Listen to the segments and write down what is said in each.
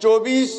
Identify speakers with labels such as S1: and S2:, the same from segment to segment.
S1: 24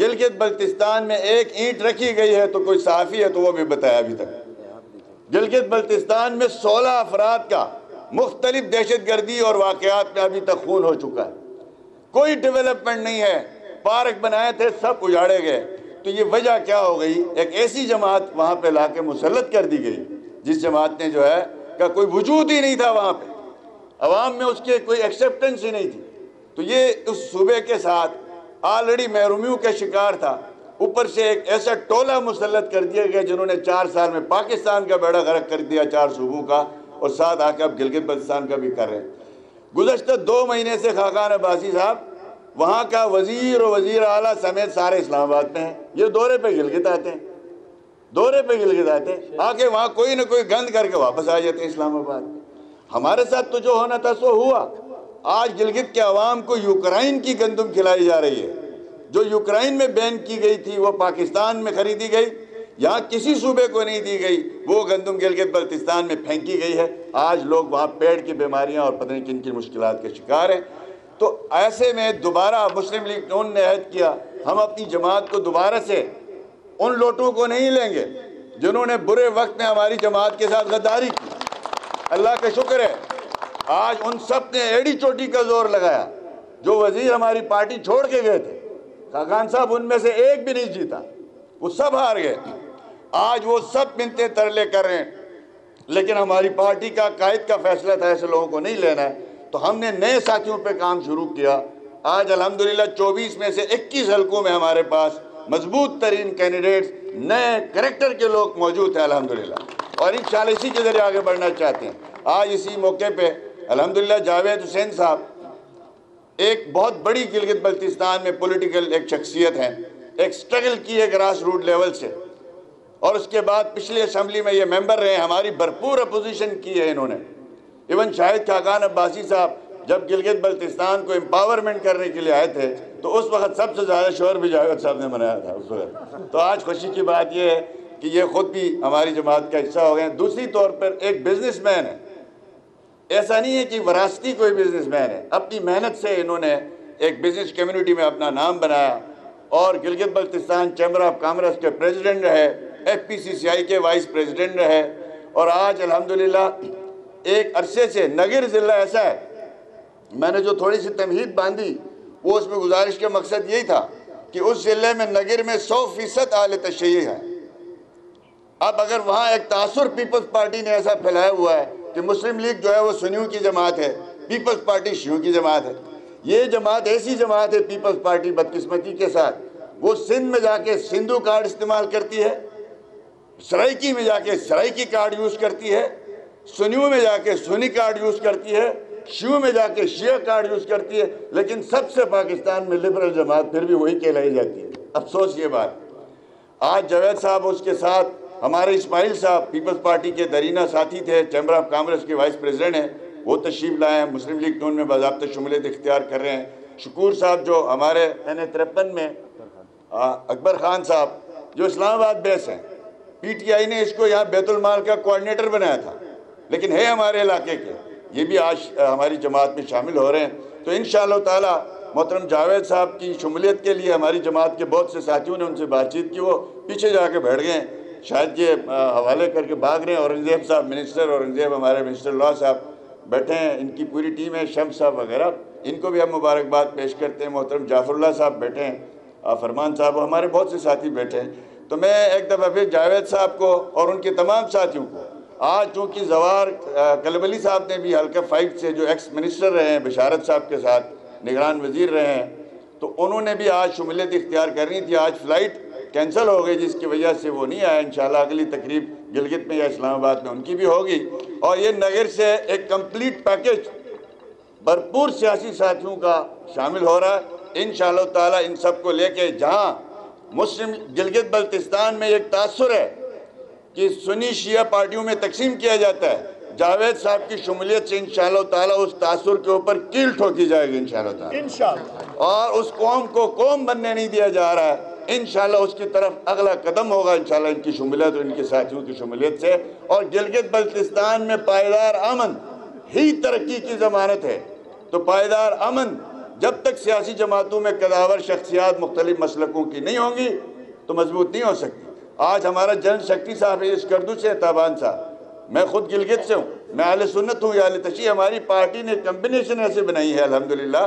S1: گلگت بلتستان میں ایک اینٹ رکھی گئی ہے تو کوئی صحافی ہے تو وہ بھی بتایا ابھی تک. گلگت بلتستان میں 16 افراد کا مختلف دہشت گردی اور واقعات میں ابھی تک خون ہو چکا ہے. کوئی ڈیولپمنٹ نہیں ہے. پارک بنائے تھے سب اجاڑے گئے. تو یہ وجہ کیا ہو گئی؟ ایک ایسی جماعت وہاں پہ لا کے مسلط کر دی گئی جس جماعت نے جو ہے کہ کوئی وجود ہی نہیں تھا وہاں پہ, عوام میں اس کے کوئی ایکسیپٹنس ہی نہیں تھی. تو یہ اس صوبے کے ساتھ آلریڈی محرومیوں کا شکار تھا. اوپر سے ایک ایسا ٹولہ مسلط کر دیا گیا جنہوں نے 4 سال میں پاکستان کا بیڑا غرق کر دیا 4 صوبوں کا, اور ساتھ آ کے اب گلگت بلتستان کا بھی کر رہے ہیں. گزشتہ 2 مہینے سے خاقان عباسی صاحب وہاں کا وزیر و وزیر اعلیٰ سمیت سارے اسلام آباد میں ہیں. یہ دورے پہ گلگت آتے ہیں, دورے پہ گلگت آتے ہیں, آ کے وہاں کوئی نہ کوئی گند کر کے واپس آ جاتے ہیں اسلام آباد. ہمارے ساتھ تو جو ہونا تھا سو ہوا. آج گلگت کے عوام کو یوکرائن کی گندم کھلائی جا رہی ہے. جو یوکرائن میں بین کی گئی تھی وہ پاکستان میں خریدی گئی, یہاں کسی صوبے کو نہیں دی گئی. وہ گندم گلگت بلتستان میں پھینکی گئی ہے. آج لوگ وہاں پیڑ کی بیماریاں اور پتہ نہیں کن کی مشکلات کے شکار ہیں. تو ایسے میں دوبارہ مسلم لیگ نون نے عہد کیا ہم اپنی جماعت کو دوبارہ سے ان لوٹوں کو نہیں لیں گے جنہوں نے برے وقت میں ہماری جماعت کے ساتھ غداری کی. اللہ کا شکر ہے آج ان سب نے ایڑی چوٹی کا زور لگایا. جو وزیر ہماری پارٹی چھوڑ کے گئے تھے, خاقان صاحب ان میں سے ایک بھی نہیں جیتا, وہ سب ہار گئے. آج وہ سب منتیں ترلے کر رہے ہیں, لیکن ہماری پارٹی کا قائد کا فیصلہ تھا ایسے لوگوں کو نہیں لینا ہے. تو ہم نے نئے ساتھیوں پہ کام شروع کیا. آج الحمدللہ 24 میں سے 21 حلقوں میں ہمارے پاس مضبوط ترین کینڈیڈیٹس نئے کریکٹر کے لوگ موجود ہیں الحمدللہ, اور انشاءاللہ اسی کے ذریعے آگے بڑھنا چاہتے ہیں. آج اسی موقع پہ الحمدللہ جاوید حسین صاحب ایک بہت بڑی گلگت بلتستان میں پولیٹیکل ایک شخصیت ہیں. ایک سٹرگل کی ہے گراس روٹ لیول سے, اور اس کے بعد پچھلی اسمبلی میں یہ ممبر رہے. ہماری بھرپور اپوزیشن کی ہے انہوں نے. ایون شاہد خاقان عباسی صاحب جب گلگت بلتستان کو امپاورمنٹ کرنے کے لیے آئے تھے تو اس وقت سب سے زیادہ شور بھی جاوید صاحب نے منایا تھا اس وقت. تو آج خوشی کی بات یہ ہے کہ یہ خود بھی ہماری جماعت کا حصہ ہو گئے ہیں. دوسری طور پر ایک بزنس مین ہے. ایسا نہیں ہے کہ وراثتی کوئی بزنس مین ہے. اپنی محنت سے انہوں نے ایک بزنس کمیونٹی میں اپنا نام بنایا, اور Gilgit Baltistan chamber of commerce کے پریزیڈنٹ رہے, FPCCI کے وائس پریزیڈنٹ رہے, اور آج الحمدللہ ایک عرصے سے نگر ضلع ایسا ہے. میں نے جو تھوڑی سی تمہید باندھی وہ اس میں گزارش کا مقصد یہی تھا کہ اس ضلع میں نگر میں 100% اہل تشیع ہے. اب اگر وہاں ایک تاثر پیپلز پارٹی نے ایسا پھیلایا ہوا ہے کہ مسلم لیگ جو ہے وہ سنیوں کی جماعت ہے, پیپلز پارٹی شیعوں کی جماعت ہے. یہ جماعت ایسی جماعت ہے پیپلز پارٹی بدقسمتی کے ساتھ, وہ سندھ میں جا کے سندھو کارڈ استعمال کرتی ہے, سرائکی میں جا کے سرائکی کارڈ یوز کرتی ہے, سنیوں میں جا کے سنی کارڈ یوز کرتی ہے, شیعوں میں جا کے شیعہ کارڈ یوز کرتی ہے, لیکن سب سے پاکستان میں لبرل جماعت پھر بھی وہی کہلائی جاتی ہے. افسوس یہ بات. آج جاوید صاحب اس کے ساتھ ہمارے اسماعیل صاحب پیپلز پارٹی کے درینہ ساتھی تھے, چیمبر آف کامرس کے وائس پریزیڈنٹ ہیں, وہ تشریف لائے ہیں, مسلم لیگ نون میں باضابطہ شمولیت اختیار کر رہے ہیں. شکور صاحب جو ہمارے NA53 میں, اکبر خان صاحب جو اسلام آباد بیس ہیں, PTI نے اس کو یہاں بیت المال کا کوارڈینیٹر بنایا تھا لیکن ہے ہمارے علاقے کے, یہ بھی آج ہماری جماعت میں شامل ہو رہے ہیں. تو انشاءاللہ تعالی محترم جاوید صاحب کی شمولیت کے لیے ہماری جماعت کے بہت سے ساتھیوں نے ان سے بات چیت کی, وہ پیچھے جا کے بیٹھ گئے ہیں, شاید یہ حوالے کر کے بھاگ رہے ہیں. اورنگزیب صاحب منسٹر, اورنگزیب ہمارے منسٹر لا صاحب بیٹھے ہیں, ان کی پوری ٹیم ہے, شمس صاحب وغیرہ, ان کو بھی ہم مبارکباد پیش کرتے ہیں. محترم جعفر اللہ صاحب بیٹھے ہیں, فرمان صاحب, ہمارے بہت سے ساتھی بیٹھے ہیں. تو میں ایک دفعہ پھر جاوید صاحب کو اور ان کے تمام ساتھیوں کو, آج چونکہ زوار کلبلی صاحب نے بھی حلقہ 5 سے جو ایکس منسٹر رہے ہیں بشارت صاحب کے ساتھ نگران وزیر رہے ہیں, تو انہوں نے بھی آج شمولیت اختیار کرنی تھی. آج فلائٹ کینسل ہو گئی جس کی وجہ سے وہ نہیں آیا. انشاءاللہ اگلی تقریب گلگت میں یا اسلام آباد میں ان کی بھی ہوگی. اور یہ نگر سے ایک کمپلیٹ پیکج بھرپور سیاسی ساتھیوں کا شامل ہو رہا ہے. انشاءاللہ تعالی ان سب کو لے کے, جہاں مسلم گلگت بلتستان میں ایک تاثر ہے کہ سنی شیعہ پارٹیوں میں تقسیم کیا جاتا ہے, جاوید صاحب کی شمولیت سے انشاءاللہ تعالی اس تاثر کے اوپر کیل ٹھوکی جائے گی انشاءاللہ تعالی, اور اس قوم کو قوم بننے نہیں دیا جا رہا ہے. انشاءاللہ اس کی طرف اگلا قدم ہوگا انشاءاللہ ان کی شمولیت اور ان کے ساتھیوں کی شمولیت سے. اور گلگت بلتستان میں پائیدار امن ہی ترقی کی ضمانت ہے. تو پائیدار امن جب تک سیاسی جماعتوں میں قداور شخصیات مختلف مسلکوں کی نہیں ہوں گی تو مضبوط نہیں ہو سکتی۔ آج ہمارا جنرل سیکرٹری صاحب اس کردو سے تابان صاحب، میں خود گلگت سے ہوں، میں اہل سنت ہوں یا اہل تشیع، ہماری پارٹی نے کمبینیشن ایسے بنائی ہے الحمدللہ،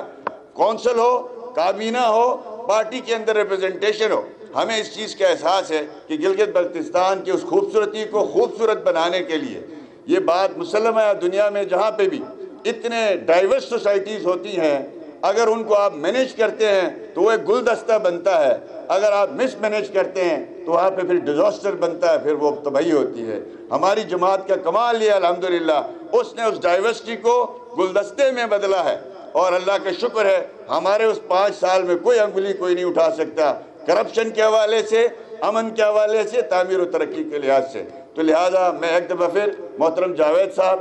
S1: کونسل ہو، کابینہ ہو، پارٹی کے اندر ریپرزنٹیشن ہو۔ ہمیں اس چیز کا احساس ہے کہ گلگت بلتستان کی اس خوبصورتی کو خوبصورت بنانے کے لیے یہ بات مسلم ہے، دنیا میں جہاں پہ بھی اتنے ڈائیورس سوسائٹیز ہوتی ہیں، اگر ان کو آپ مینیج کرتے ہیں تو وہ ایک گلدستہ بنتا ہے، اگر آپ مس مینیج کرتے ہیں تو وہاں پہ پھر ڈیزاسٹر بنتا ہے، پھر وہ تباہی ہوتی ہے۔ ہماری جماعت کا کمال یہ الحمدللہ اس نے اس ڈائیورسٹی کو گلدستے میں بدلا ہے، اور اللہ کا شکر ہے ہمارے اس 5 سال میں کوئی انگلی کوئی نہیں اٹھا سکتا، کرپشن کے حوالے سے، امن کے حوالے سے، تعمیر و ترقی کے لحاظ سے۔ تو لہٰذا میں ایک دفعہ پھر محترم جاوید صاحب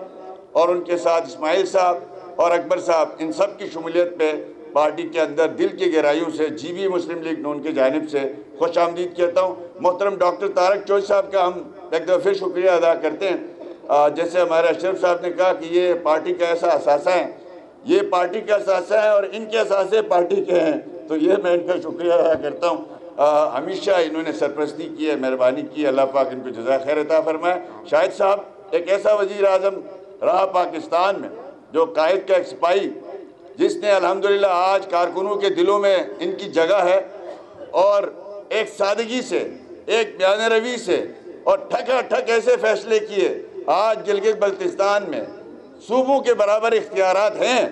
S1: اور ان کے ساتھ اسماعیل صاحب اور اکبر صاحب، ان سب کی شمولیت پہ پارٹی کے اندر دل کی گہرائیوں سے جی بی مسلم لیگ نون کی جانب سے خوش آمدید کہتا ہوں۔ محترم ڈاکٹر طارق چوہدری صاحب کا ہم ایک دفعہ پھر شکریہ ادا کرتے ہیں۔ جیسے ہمارے اشرف صاحب نے کہا کہ یہ پارٹی کا ایسا اثاثہ ہے، یہ پارٹی کا اثاثہ ہے اور ان کے اثاثے پارٹی کے ہیں، تو یہ میں ان کا شکریہ ادا کرتا ہوں۔ ہمیشہ انہوں نے سرپرستی کی ہے، مہربانی کی ہے، اللہ پاک ان کو جزائے خیر عطا فرمائے۔ شاہد صاحب ایک ایسا وزیر اعظم رہا پاکستان میں جو قائد کا ایک سپاہی، جس نے الحمدللہ آج کارکنوں کے دلوں میں ان کی جگہ ہے، اور ایک سادگی سے، ایک بیان روی سے اور ٹھکا ٹھک ایسے فیصلے کیے۔ آج گلگت بلتستان میں صوبوں کے برابر اختیارات ہیں،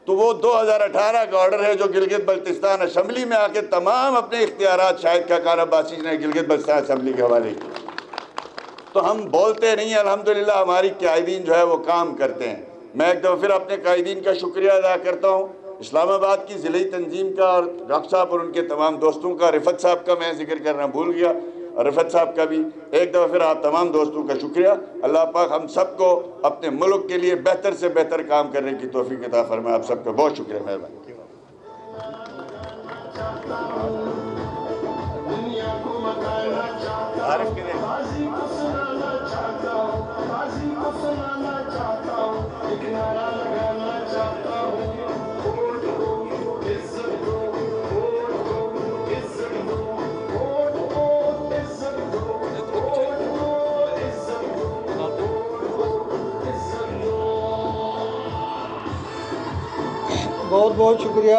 S1: تو وہ 2018 کا آرڈر ہے جو گلگت بلتستان اسمبلی میں آ کے تمام اپنے اختیارات شاہد خاقان عباسی نے گلگت بلتستان اسمبلی کے حوالے کی۔ تو ہم بولتے نہیں ہیں، الحمدللہ ہماری قائدین جو ہے وہ کام کرتے ہیں۔ میں ایک دفعہ پھر اپنے قائدین کا شکریہ ادا کرتا ہوں، اسلام آباد کی ضلعی تنظیم کا اور ڈاکٹر صاحب اور ان کے تمام دوستوں کا، رفت صاحب کا میں ذکر کرنا بھول گیا، اور رفت صاحب کا بھی ایک دفعہ پھر آپ تمام دوستوں کا شکریہ۔ اللہ پاک ہم سب کو اپنے ملک کے لیے بہتر سے بہتر کام کرنے کی توفیق عطا فرمائے۔ آپ سب کا بہت شکریہ، مہربانی۔
S2: بہت بہت شکریہ